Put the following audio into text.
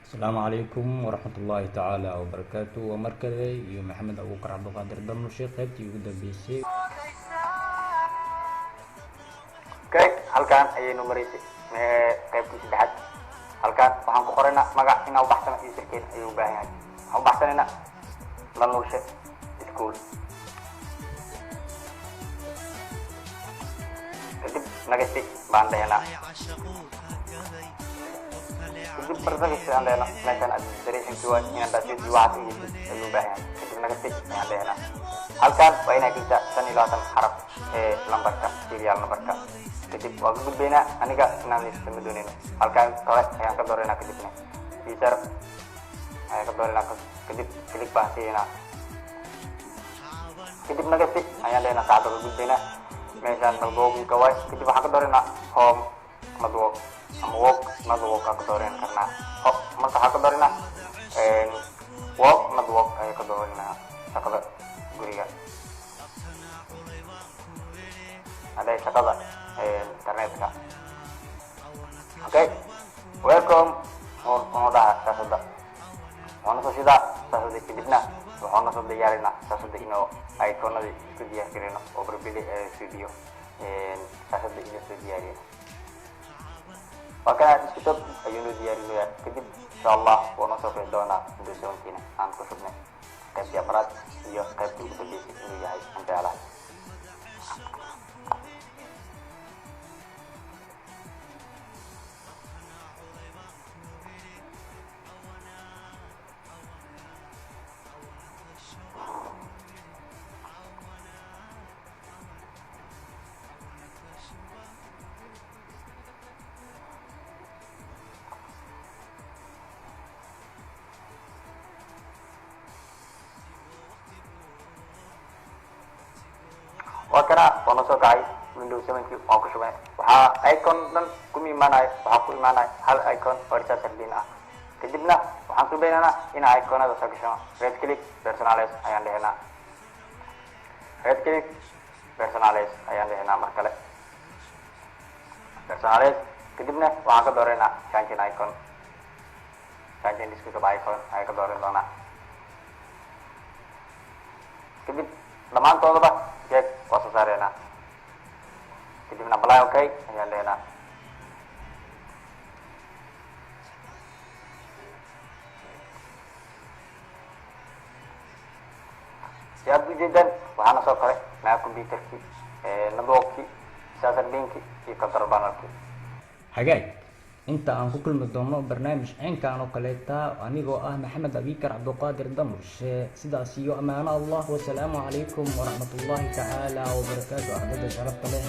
السلام عليكم ورحمة الله تعالى وبركاته ومركزي يو محمد أبو بكر عبد القادر دمر الشيخ قيبتي يقول بي سي اوكي halkaan ayaynu maraysay qaybtii saddexaad halkaan waxaan ku qoraynaa magac inaa u baxsano iyo sirkeed ayuu u baahan yahay waxaan u baxsanaynaa la nuulshe iskuul kadib nagasi baan dhehnaa kadib barsagisi aan dhehno meeshaan administration kuwa inaan daasiisi waxaas iyo ayuu u baahan yahay kadib nagasi ayaan dhehnaa halkaan waa inaa geysaa 25 xaraf ee lambarka serial numberka kadib waa ka gudbaynaa aniga inaan isma doonayno halkaan kale ayaan ka dooraynaa kadibna user ayaan ka dooraynaa kadib click baan siinaa kadib nagasi ayaan dhehnaa saacada ka gudbaynaa meeshaan madwogka waay kadib waxaan ka dooraynaa home madwog ama work madwog aan ka dooran karnaa marka waxaan ka dooraynaa work madwog ayaan ka dooraynaa shaqada guriga aday shaqada internetka okay welcome oo dhaha saasada waxaan soo shidaa saasada kadibna waxaan soo diyaarinaa saasada inoo iconada isku diyaar gareyno oo barbili studio saasada iyo soo diyaariyay وكان الكتاب أيونو ديارينويا كدب إن شاء الله ونصف دونا دوسون كنا عن كشفنا كتير أفراد يو كتير كتير إنه جاي أنت على وكنا ونصف عاي ويندوز 7 oo ku shubay waxa icon dan kuma imaanay waxa ku imaanay hal icon oo research dina kadibna waxaan ku beenana in iconada soo gasho right click personalize ayaan leeyahay right click personalize ayaan leeyahay mar kale personalize kadibna waxaan ka dooraynaa change icon change desktop icon ayaan ka dooran doonaa kadib dhamaantoodaba jeeg waa soo saarayna kadibna apply okay ayaan leeyahay siyaad ujeedaan waxaana soo kale naa computerkii networkii saasadhinkii iyo control panelkii hagaag inta aan ku kulmi doono barnaamij ceenkaan oo kaleeta anigoo ah maxamed abikar cabdiqaadir damush sidaas iyo amaano allah wasalaamu calaykum waraxmatullaahi tacaala wabarakaatu ardayda sharafta leh